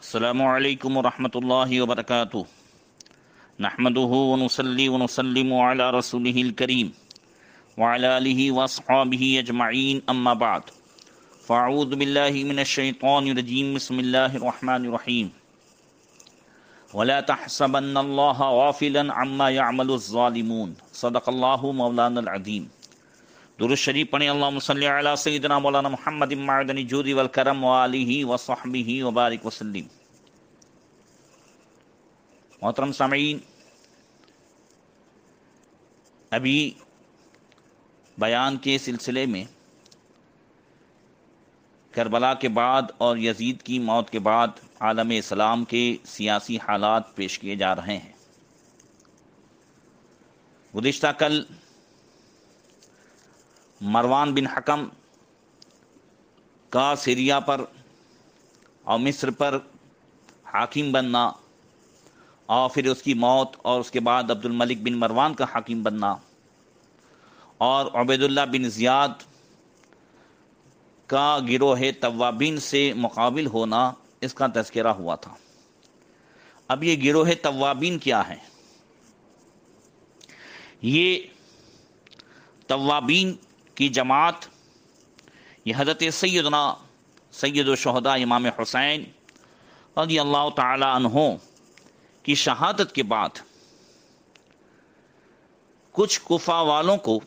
السلام علیکم ورحمۃ اللہ وبرکاتہ نحمده ونصلي ونسلم على رسوله الكريم وعلى آله واصحابه اجمعین اما بعد فاعوذ باللہ من الشیطان الرجیم بسم اللہ الرحمن الرحیم ولا تحسبن اللہ غافلا عما يعمل الظالمون صدق اللہ مولانا العظیم۔ درود شریف پڑھیں، اللہم صلی علی سیدنا مولانا محمد معدن الجود والکرم وآلہ وصحبہ وبارک وسلم۔ محترم سامعین، ابھی بیان کے سلسلے میں کربلا کے بعد اور یزید کی موت کے بعد عالم اسلام کے سیاسی حالات پیش کیے جا رہے ہیں۔ گزشتہ کل مروان بن حکم کا سیریا پر اور مصر پر حاکم بننا، اور پھر اس کی موت اور اس کے بعد عبد الملک بن مروان کا حاکم بننا، اور عبید اللہ بن زیاد کا گروہ توابین سے مقابل ہونا، اس کا تذکرہ ہوا تھا۔ اب یہ گروہ توابین کیا ہے؟ یہ توابین کی جماعت یہ حضرت سیدنا سید الشہداء امام حسین رضی اللہ تعالی عنہ کی شہادت کے بعد کچھ کوفہ والوں کو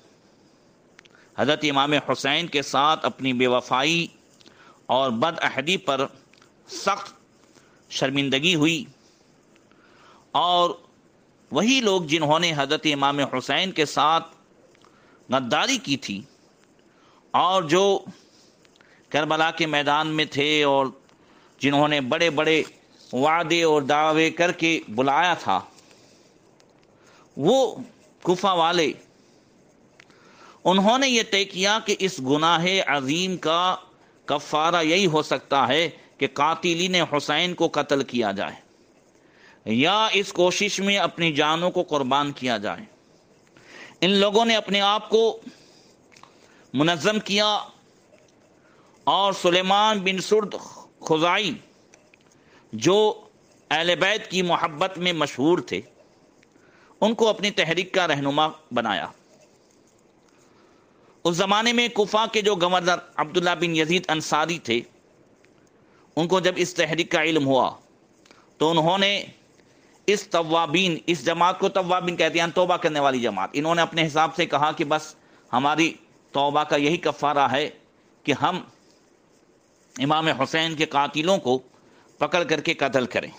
حضرت امام حسین کے ساتھ اپنی بے وفائی اور بد عہدی پر سخت شرمندگی ہوئی، اور وہی لوگ جنہوں نے حضرت امام حسین کے ساتھ غداری کی تھی اور جو کربلا کے میدان میں تھے اور جنہوں نے بڑے بڑے وعدے اور دعوے کر کے بلایا تھا، وہ کوفہ والے انہوں نے یہ طے کیا کہ اس گناہ عظیم کا کفارہ یہی ہو سکتا ہے کہ قاتلین حسین کو قتل کیا جائے یا اس کوشش میں اپنی جانوں کو قربان کیا جائے۔ ان لوگوں نے اپنے آپ کو منظم کیا اور سلیمان بن سرد خزاعی جو اہل بیت کی محبت میں مشہور تھے، ان کو اپنی تحریک کا رہنما بنایا۔ اس زمانے میں کوفہ کے جو گورنر عبداللہ بن یزید انصاری تھے، ان کو جب اس تحریک کا علم ہوا تو انہوں نے اس توابین، اس جماعت کو توابین کہتے ہیں، توبہ کرنے والی جماعت، انہوں نے اپنے حساب سے کہا کہ بس ہماری توبہ کا یہی کفارہ ہے کہ ہم امام حسین کے قاتلوں کو پکڑ کر کے قتل کریں۔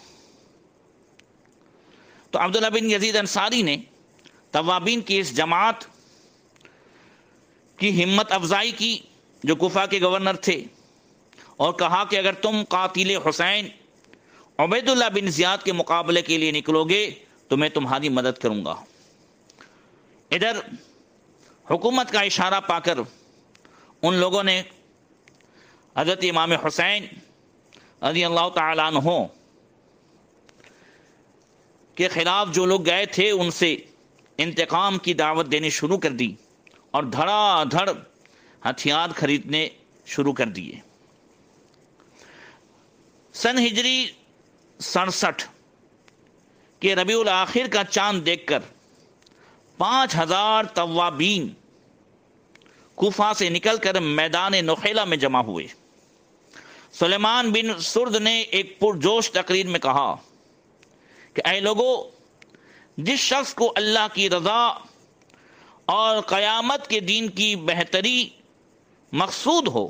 تو عبداللہ بن یزید انصاری نے توابین کی اس جماعت کی ہمت افزائی کی، جو کوفہ کے گورنر تھے، اور کہا کہ اگر تم قاتل حسین عبید اللہ بن زیاد کے مقابلے کے لیے نکلو گے تو میں تمہاری مدد کروں گا۔ ادھر حکومت کا اشارہ پا کر ان لوگوں نے حضرت امام حسین رضی اللہ تعالیٰ عنہ کے خلاف جو لوگ گئے تھے ان سے انتقام کی دعوت دینی شروع کر دی اور دھڑا دھڑ ہتھیار خریدنے شروع کر دیے۔ سن ہجری 67 کے ربیع الاخر کا چاند دیکھ کر 5000 توابین کوفہ سے نکل کر میدان نخیلہ میں جمع ہوئے۔ سلیمان بن سرد نے ایک پرجوش تقریر میں کہا کہ اے لوگو، جس شخص کو اللہ کی رضا اور قیامت کے دین کی بہتری مقصود ہو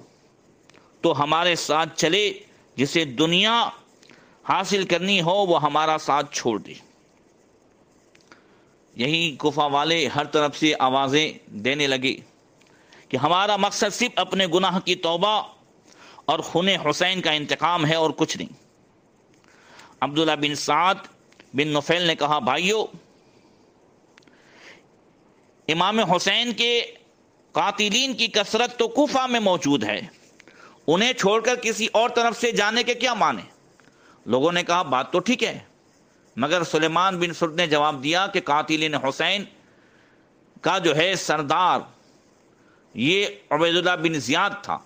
تو ہمارے ساتھ چلے، جسے دنیا حاصل کرنی ہو وہ ہمارا ساتھ چھوڑ دے۔ یہی کوفہ والے ہر طرف سے آوازیں دینے لگے کہ ہمارا مقصد صرف اپنے گناہ کی توبہ اور خون حسین کا انتقام ہے اور کچھ نہیں۔ عبداللہ بن سعد بن نفیل نے کہا، بھائیو، امام حسین کے قاتلین کی کثرت تو کوفہ میں موجود ہے، انہیں چھوڑ کر کسی اور طرف سے جانے کے کیا معنی؟ لوگوں نے کہا بات تو ٹھیک ہے، مگر سلیمان بن سرد نے جواب دیا کہ قاتلین حسین کا جو ہے سردار یہ عبید اللہ بن زیاد تھا،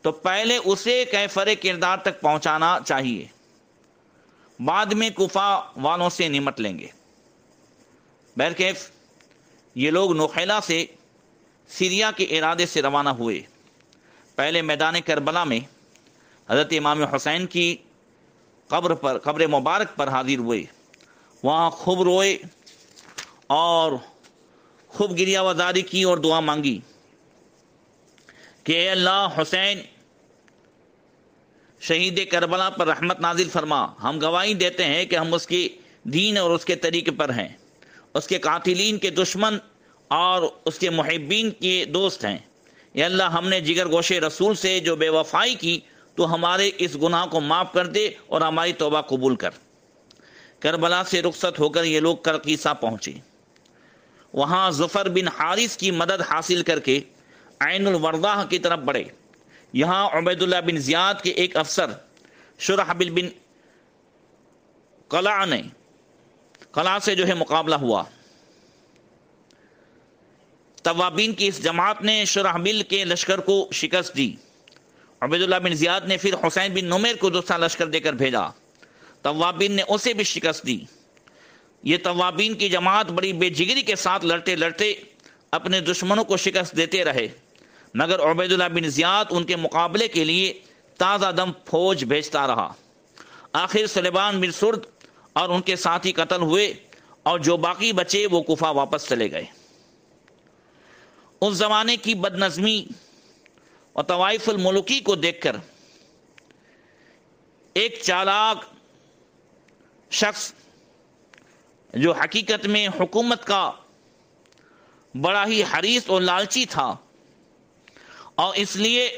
تو پہلے اسے کیفر کردار تک پہنچانا چاہیے۔ بعد میں کوفہ والوں سے نمٹ لیں گے۔ بہرکیف یہ لوگ نوخیلا سے سیریا کے ارادے سے روانہ ہوئے۔ پہلے میدان کربلا میں حضرت امام حسین کی قبر مبارک پر حاضر ہوئے، وہاں خوب روئے اور خوب گریہ وزاری کی اور دعا مانگی کہ اے اللہ، حسین شہید کربلا پر رحمت نازل فرما۔ ہم گواہی دیتے ہیں کہ ہم اس کے دین اور اس کے طریقے پر ہیں، اس کے قاتلین کے دشمن اور اس کے محبین کے دوست ہیں۔ یا اللہ، ہم نے جگر گوشے رسول سے جو بے وفائی کی تو ہمارے اس گناہ کو معاف کر دے اور ہماری توبہ قبول کر۔ کربلا سے رخصت ہو کر یہ لوگ کرقیسہ پہنچے، وہاں ظفر بن حارث کی مدد حاصل کر کے عین الوردہ کی طرف بڑھے۔ یہاں عبید اللہ بن زیاد کے ایک افسر شرحبیل بن قلع سے جو ہے مقابلہ ہوا۔ توابین کی اس جماعت نے شرحبیل کے لشکر کو شکست دی۔ عبید اللہ بن زیاد نے پھر حسین بن نمیر کو دوسرا لشکر دے کر بھیجا، توابین نے اسے بھی شکست دی۔ یہ توابین کی جماعت بڑی بے جگری کے ساتھ لڑتے لڑتے اپنے دشمنوں کو شکست دیتے رہے، مگر عبید اللہ بن زیاد ان کے مقابلے کے لیے تازہ دم فوج بھیجتا رہا۔ آخر سلیمان بن سرد اور ان کے ساتھی قتل ہوئے اور جو باقی بچے وہ کوفہ واپس چلے گئے۔ اس زمانے کی بد نظمی اور طوائف الملوکی کو دیکھ کر ایک چالاک شخص جو حقیقت میں حکومت کا بڑا ہی حریص اور لالچی تھا اور اس لیے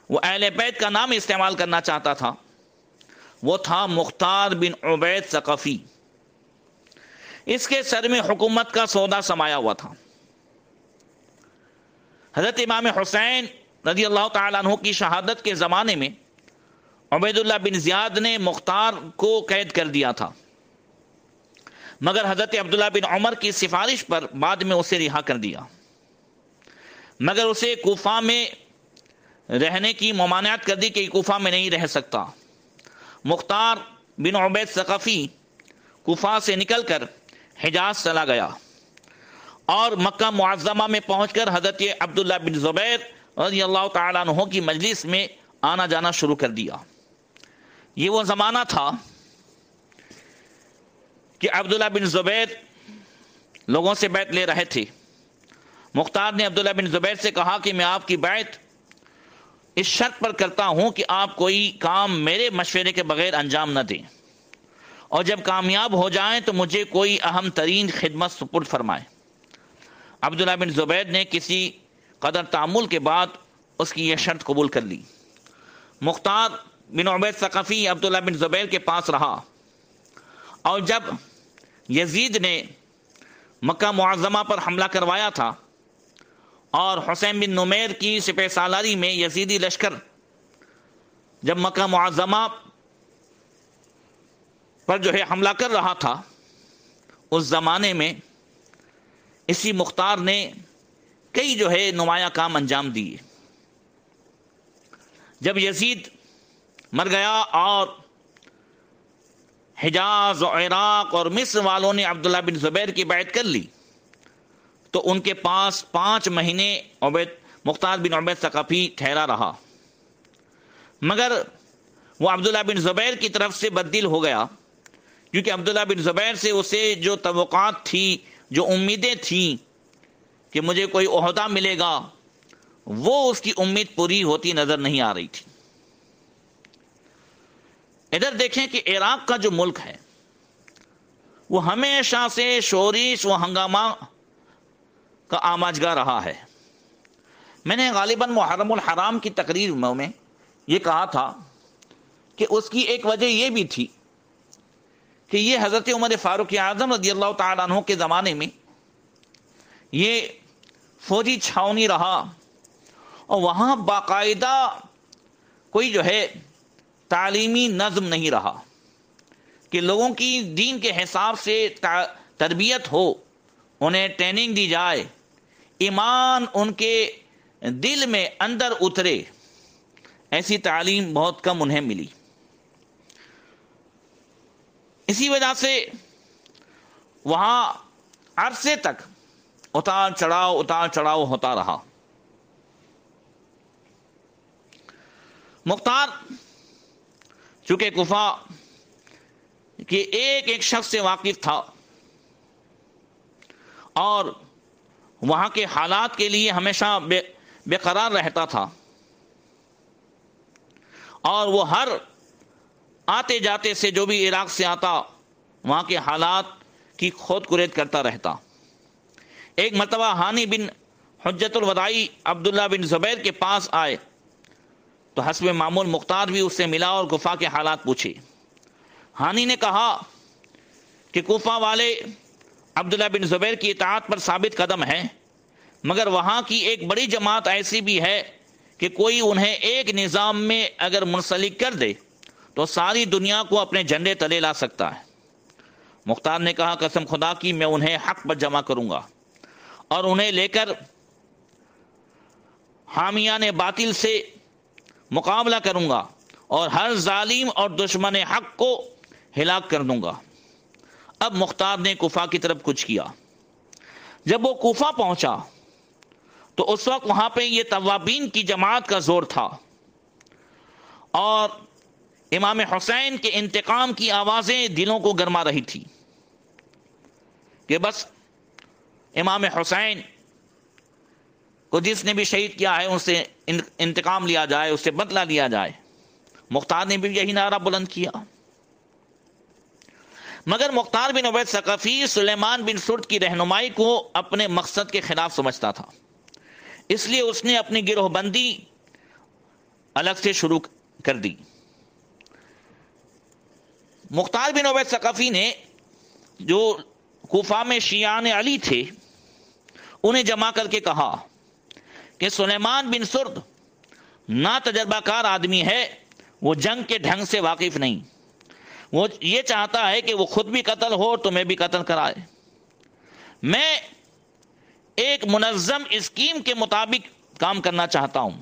وہ اہل بیت کا نام استعمال کرنا چاہتا تھا، وہ تھا مختار بن عبید ثقفی۔ اس کے سر میں حکومت کا سودا سمایا ہوا تھا۔ حضرت امام حسین رضی اللہ تعالیٰ عنہ کی شہادت کے زمانے میں عبید اللہ بن زیاد نے مختار کو قید کر دیا تھا، مگر حضرت عبداللہ بن عمر کی سفارش پر بعد میں اسے رہا کر دیا، مگر اسے کوفہ میں رہنے کی ممانعت کر دی کہ کوفہ میں نہیں رہ سکتا۔ مختار بن عبید ثقفی کوفہ سے نکل کر حجاز چلا گیا اور مکہ معظمہ میں پہنچ کر حضرت عبداللہ بن زبیر رضی اللہ تعالیٰ عنہ کی مجلس میں آنا جانا شروع کر دیا۔ یہ وہ زمانہ تھا کہ عبداللہ بن زبیر لوگوں سے بیعت لے رہے تھے۔ مختار نے عبداللہ بن زبیر سے کہا کہ میں آپ کی بیعت اس شرط پر کرتا ہوں کہ آپ کوئی کام میرے مشورے کے بغیر انجام نہ دیں، اور جب کامیاب ہو جائیں تو مجھے کوئی اہم ترین خدمت سپرد فرمائیں۔ عبداللہ بن زبیر نے کسی قدر تعامل کے بعد اس کی یہ شرط قبول کر لی۔ مختار بن عبید ثقفی عبداللہ بن زبیر کے پاس رہا، اور جب یزید نے مکہ معظمہ پر حملہ کروایا تھا اور حسین بن نمیر کی سپہ سالاری میں یزیدی لشکر جب مکہ معظمہ پر جو ہے حملہ کر رہا تھا، اس زمانے میں اسی مختار نے کئی جو ہے نمایاں کام انجام دیے۔ جب یزید مر گیا اور حجاز و عراق اور مصر والوں نے عبداللہ بن زبیر کی بیعت کر لی تو ان کے پاس 5 مہینے مختار بن عبید ثقفی ٹھہرا رہا، مگر وہ عبداللہ بن زبیر کی طرف سے بددل ہو گیا، کیونکہ عبداللہ بن زبیر سے اسے جو توقعات تھی، جو امیدیں تھیں کہ مجھے کوئی عہدہ ملے گا، وہ اس کی امید پوری ہوتی نظر نہیں آ رہی تھی۔ ادھر دیکھیں کہ عراق کا جو ملک ہے وہ ہمیشہ سے شورش و ہنگامہ کا آماجگاہ رہا ہے۔ میں نے غالباً محرم الحرام کی تقریر میں یہ کہا تھا کہ اس کی ایک وجہ یہ بھی تھی کہ یہ حضرت عمر فاروق اعظم رضی اللہ تعالیٰ عنہ کے زمانے میں یہ فوجی چھاونی رہا، اور وہاں باقاعدہ کوئی جو ہے تعلیمی نظم نہیں رہا کہ لوگوں کی دین کے حساب سے تربیت ہو، انہیں ٹریننگ دی جائے، ایمان ان کے دل میں اندر اترے، ایسی تعلیم بہت کم انہیں ملی۔ اسی وجہ سے وہاں عرصے تک اتار چڑھاؤ ہوتا رہا۔ مختار چونکہ کوفہ کہ ایک ایک شخص سے واقف تھا اور وہاں کے حالات کے لیے ہمیشہ بے قرار رہتا تھا، اور وہ ہر آتے جاتے سے جو بھی عراق سے آتا وہاں کے حالات کی کھود کرید کرتا رہتا۔ ایک مرتبہ ہانی بن حجت الوداعی عبداللہ بن زبیر کے پاس آئے تو حسب معمول مختار بھی اس سے ملا اور کوفہ کے حالات پوچھے۔ ہانی نے کہا کہ کوفہ والے عبداللہ بن زبیر کی اطاعت پر ثابت قدم ہیں، مگر وہاں کی ایک بڑی جماعت ایسی بھی ہے کہ کوئی انہیں ایک نظام میں اگر منسلک کر دے تو ساری دنیا کو اپنے جھنڈے تلے لا سکتا ہے۔ مختار نے کہا قسم خدا کی میں انہیں حق پر جمع کروں گا اور انہیں لے کر حامیان باطل سے مقابلہ کروں گا اور ہر ظالم اور دشمن حق کو ہلاک کر دوں گا۔ اب مختار نے کوفہ کی طرف کچھ کیا۔ جب وہ کوفہ پہنچا تو اس وقت وہاں پہ یہ توابین کی جماعت کا زور تھا اور امام حسین کے انتقام کی آوازیں دلوں کو گرما رہی تھی کہ بس امام حسین کو جس نے بھی شہید کیا ہے ان سے انتقام لیا جائے، اس سے بدلہ لیا جائے۔ مختار نے بھی یہی نعرہ بلند کیا، مگر مختار بن عبید ثقفی سلیمان بن سرد کی رہنمائی کو اپنے مقصد کے خلاف سمجھتا تھا، اس لیے اس نے اپنی گروہ بندی الگ سے شروع کر دی۔ مختار بن عبید ثقفی نے جو کوفہ میں شیعان علی تھے انہیں جمع کر کے کہا کہ سلیمان بن سرد نا تجربہ کار آدمی ہے، وہ جنگ کے ڈھنگ سے واقف نہیں، وہ یہ چاہتا ہے کہ وہ خود بھی قتل ہو تو میں بھی قتل کرائے۔ میں ایک منظم اسکیم کے مطابق کام کرنا چاہتا ہوں۔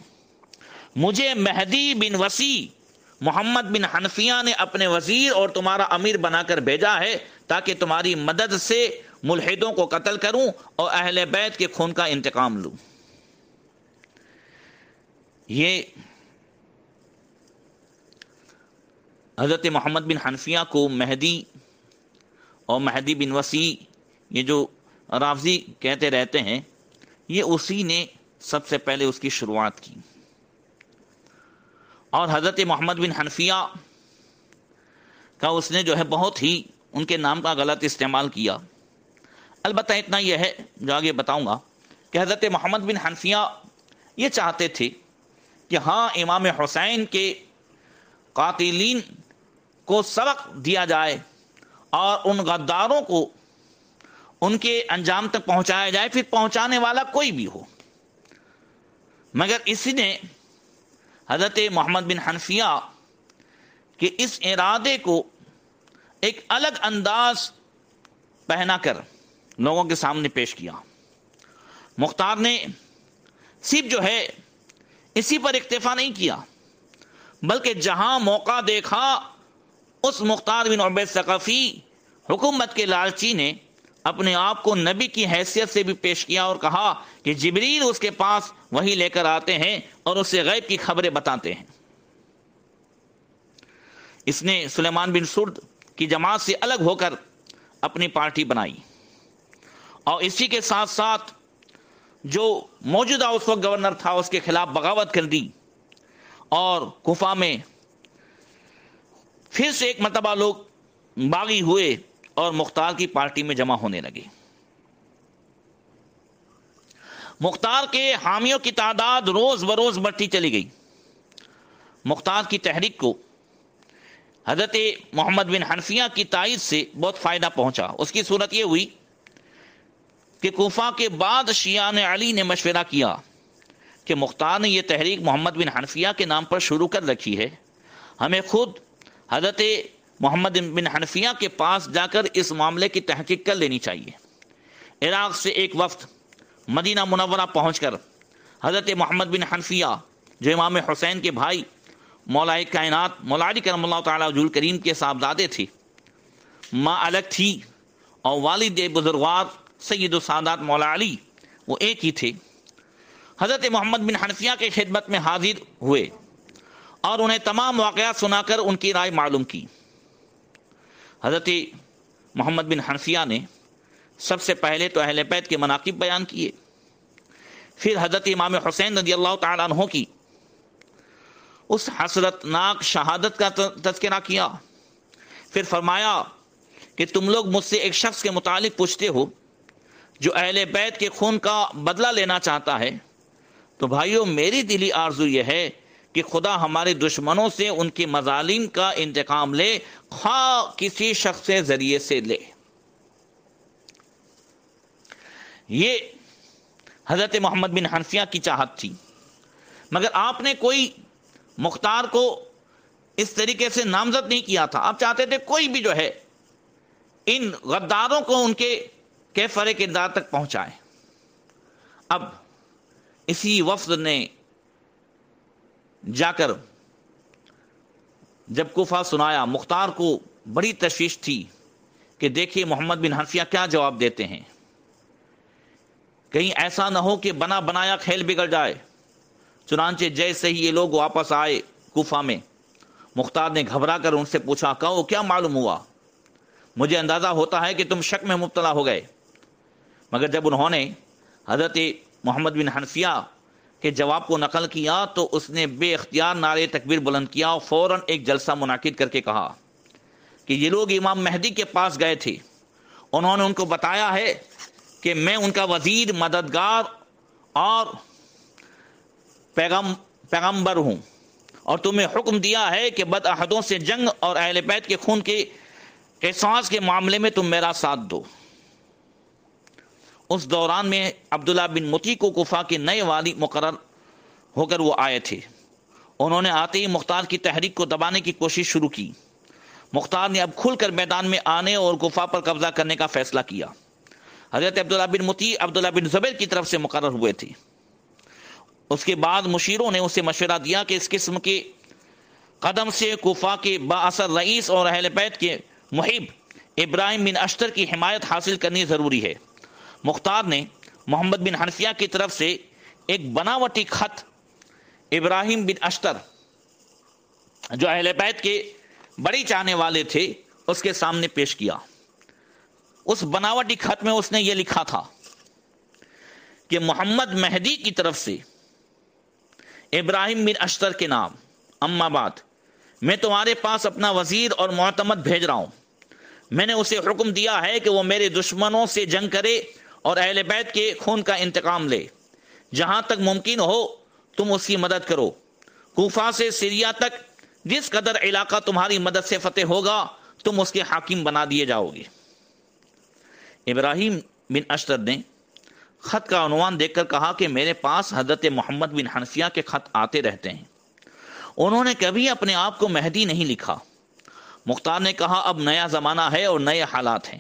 مجھے مہدی بن وسیع محمد بن حنفیہ نے اپنے وزیر اور تمہارا امیر بنا کر بھیجا ہے تاکہ تمہاری مدد سے ملحدوں کو قتل کروں اور اہل بیت کے خون کا انتقام لوں۔ یہ حضرت محمد بن حنفیہ کو مہدی اور مہدی بن وسیع یہ جو رافضی کہتے رہتے ہیں، یہ اسی نے سب سے پہلے اس کی شروعات کی، اور حضرت محمد بن حنفیہ کا اس نے جو ہے بہت ہی ان کے نام کا غلط استعمال کیا۔ البتہ اتنا یہ ہے جو آگے بتاؤں گا کہ حضرت محمد بن حنفیہ یہ چاہتے تھے کہ ہاں امام حسین کے قاتلین کو سبق دیا جائے اور ان غداروں کو ان کے انجام تک پہنچایا جائے، پھر پہنچانے والا کوئی بھی ہو۔ مگر اسی نے حضرت محمد بن حنفیہ کے اس ارادے کو ایک الگ انداز پہنا کر لوگوں کے سامنے پیش کیا۔ مختار نے صرف جو ہے اسی پر اکتفا نہیں کیا، بلکہ جہاں موقع دیکھا اس مختار بن عبید ثقفی حکومت کے لالچی نے اپنے آپ کو نبی کی حیثیت سے بھی پیش کیا اور کہا کہ جبریل اس کے پاس وحی لے کر آتے ہیں اور اسے غیب کی خبریں بتاتے ہیں۔ اس نے سلیمان بن سرد کی جماعت سے الگ ہو کر اپنی پارٹی بنائی، اور اسی کے ساتھ ساتھ جو موجودہ اس وقت گورنر تھا اس کے خلاف بغاوت کر دی، اور کوفہ میں پھر سے ایک مرتبہ لوگ باغی ہوئے اور مختار کی پارٹی میں جمع ہونے لگے۔ مختار کے حامیوں کی تعداد روز بروز بڑھتی چلی گئی۔ مختار کی تحریک کو حضرت محمد بن حنفیہ کی تائید سے بہت فائدہ پہنچا۔ اس کی صورت یہ ہوئی کہ کوفہ کے بعد شیعان علی نے مشورہ کیا کہ مختار نے یہ تحریک محمد بن حنفیہ کے نام پر شروع کر رکھی ہے، ہمیں خود حضرت محمد بن حنفیہ کے پاس جا کر اس معاملے کی تحقیق کر لینی چاہیے۔ عراق سے ایک وفد مدینہ منورہ پہنچ کر حضرت محمد بن حنفیہ جو امام حسین کے بھائی مولا کائنات مولا علی کرم اللہ تعالیٰ وجہ الکریم کے صاحبزادے تھے، ماں الگ تھی اور والد بزرگوار سید السادات مولا علی وہ ایک ہی تھے، حضرت محمد بن حنفیہ کے خدمت میں حاضر ہوئے اور انہیں تمام واقعات سنا کر ان کی رائے معلوم کی۔ حضرت محمد بن حنفیہ نے سب سے پہلے تو اہل بیت کے مناقب بیان کیے، پھر حضرت امام حسین رضی اللہ تعالیٰ عنہ کی اس حسرت ناک شہادت کا تذکرہ کیا، پھر فرمایا کہ تم لوگ مجھ سے ایک شخص کے متعلق پوچھتے ہو جو اہل بیت کے خون کا بدلہ لینا چاہتا ہے، تو بھائیو میری دلی آرزو یہ ہے کہ خدا ہمارے دشمنوں سے ان کے مظالم کا انتقام لے، خواہ کسی شخص کے ذریعے سے لے۔ یہ حضرت محمد بن حنفیہ کی چاہت تھی، مگر آپ نے کوئی مختار کو اس طریقے سے نامزد نہیں کیا تھا۔ آپ چاہتے تھے کوئی بھی جو ہے ان غداروں کو ان کے کیفر کردار تک پہنچائے۔ اب اسی وفد نے جا کر جب کوفہ سنایا، مختار کو بڑی تشویش تھی کہ دیکھیے محمد بن حنفیہ کیا جواب دیتے ہیں، کہیں ایسا نہ ہو کہ بنا بنایا کھیل بگڑ جائے۔ چنانچہ جیسے ہی یہ لوگ واپس آئے کوفہ میں، مختار نے گھبرا کر ان سے پوچھا، کہو کیا معلوم ہوا؟ مجھے اندازہ ہوتا ہے کہ تم شک میں مبتلا ہو گئے۔ مگر جب انہوں نے حضرت محمد بن حنفیہ کے جواب کو نقل کیا تو اس نے بے اختیار نعرے تکبیر بلند کیا اور فوراً ایک جلسہ منعقد کر کے کہا کہ یہ لوگ امام مہدی کے پاس گئے تھے، انہوں نے ان کو بتایا ہے کہ میں ان کا وزیر، مددگار اور پیغمبر ہوں، اور تمہیں حکم دیا ہے کہ بدعہدوں سے جنگ اور اہل بیت کے خون کے قصاص کے معاملے میں تم میرا ساتھ دو۔ اس دوران میں عبداللہ بن مطیع کو کوفہ کے نئے والی مقرر ہو کر وہ آئے تھے۔ انہوں نے آتے ہی مختار کی تحریک کو دبانے کی کوشش شروع کی۔ مختار نے اب کھل کر میدان میں آنے اور کوفہ پر قبضہ کرنے کا فیصلہ کیا۔ حضرت عبداللہ بن مطیع عبداللہ بن زبیر کی طرف سے مقرر ہوئے تھے۔ اس کے بعد مشیروں نے اسے مشورہ دیا کہ اس قسم کے قدم سے کوفہ کے بااثر رئیس اور اہل بیت کے محب ابراہیم بن اشتر کی حمایت حاصل کرنی ضروری ہے۔ مختار نے محمد بن حنفیہ کی طرف سے ایک بناوٹی خط ابراہیم بن اشتر جو اہل بیت کے بڑی چاہنے والے تھے اس کے سامنے پیش کیا۔ اس بناوٹی خط میں اس نے یہ لکھا تھا کہ محمد مہدی کی طرف سے ابراہیم بن اشتر کے نام، اما بعد میں تمہارے پاس اپنا وزیر اور معتمد بھیج رہا ہوں۔ میں نے اسے حکم دیا ہے کہ وہ میرے دشمنوں سے جنگ کرے اور اہل بیت کے خون کا انتقام لے۔ جہاں تک ممکن ہو تم اس کی مدد کرو۔ کوفہ سے سیریا تک جس قدر علاقہ تمہاری مدد سے فتح ہوگا تم اس کے حاکم بنا دیے جاؤ گے۔ ابراہیم بن اشتر نے خط کا عنوان دیکھ کر کہا کہ میرے پاس حضرت محمد بن حنفیہ کے خط آتے رہتے ہیں، انہوں نے کبھی اپنے آپ کو مہدی نہیں لکھا۔ مختار نے کہا اب نیا زمانہ ہے اور نئے حالات ہیں۔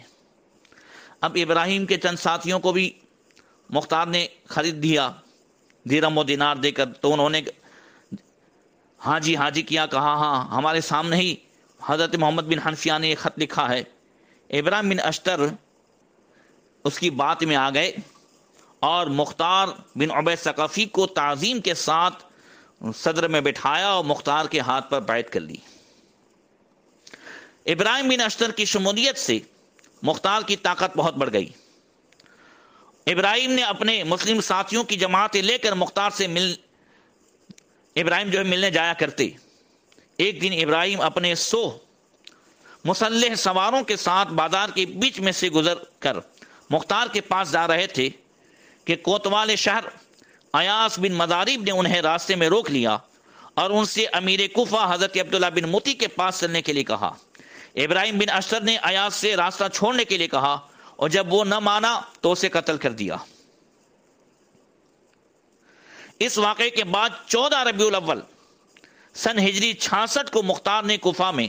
اب ابراہیم کے چند ساتھیوں کو بھی مختار نے خرید دیا درہم و دینار دے کر، تو انہوں نے ہاں جی کیا، کہا ہاں ہمارے سامنے ہی حضرت محمد بن حنفیہ نے یہ خط لکھا ہے۔ ابراہیم بن اشتر اس کی بات میں آ گئے اور مختار بن عبید ثقفی کو تعظیم کے ساتھ صدر میں بٹھایا اور مختار کے ہاتھ پر بیعت کر لی۔ ابراہیم بن اشتر کی شمولیت سے مختار کی طاقت بہت بڑھ گئی۔ ابراہیم نے اپنے مسلم ساتھیوں کی جماعتیں لے کر مختار سے ابراہیم جو ہے ملنے جایا کرتے۔ ایک دن ابراہیم اپنے 100 مسلح سواروں کے ساتھ بازار کے بیچ میں سے گزر کر مختار کے پاس جا رہے تھے کہ کوتوال شہر ایاس بن مضارب نے انہیں راستے میں روک لیا اور ان سے امیر کوفہ حضرت عبداللہ بن مطیع کے پاس چلنے کے لیے کہا۔ ابراہیم بن اشتر نے ایاس سے راستہ چھوڑنے کے لیے کہا اور جب وہ نہ مانا تو اسے قتل کر دیا۔ اس واقعے کے بعد 14 ربیع الاول سن ہجری 66 کو مختار نے کوفہ میں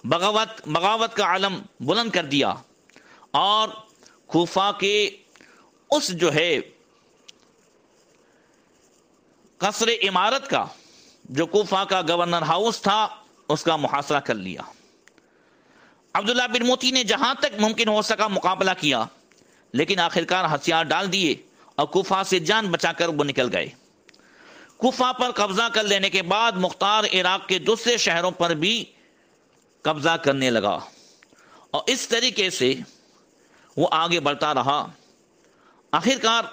بغاوت کا علم بلند کر دیا اور کوفہ کے اس جو ہے قصر عمارت کا جو کوفہ کا گورنر ہاؤس تھا اس کا محاصرہ کر لیا۔ عبداللہ بن موتی نے جہاں تک ممکن ہو سکا مقابلہ کیا، لیکن آخرکار ہتھیار ڈال دیے اور کوفہ سے جان بچا کر وہ نکل گئے۔ کوفہ پر قبضہ کر لینے کے بعد مختار عراق کے دوسرے شہروں پر بھی قبضہ کرنے لگا، اور اس طریقے سے وہ آگے بڑھتا رہا۔ آخرکار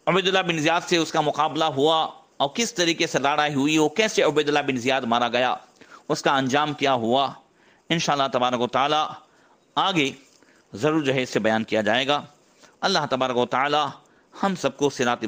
عبیداللہ بن زیاد سے اس کا مقابلہ ہوا، اور کس طریقے سے لڑائی ہوئی، وہ کیسے عبیداللہ بن زیاد مارا گیا، اس کا انجام کیا ہوا، انشاءاللہ تبارک و تعالی آگے ضرور جو ہے اس سے بیان کیا جائے گا۔ اللہ تبارک و تعالی ہم سب کو صراط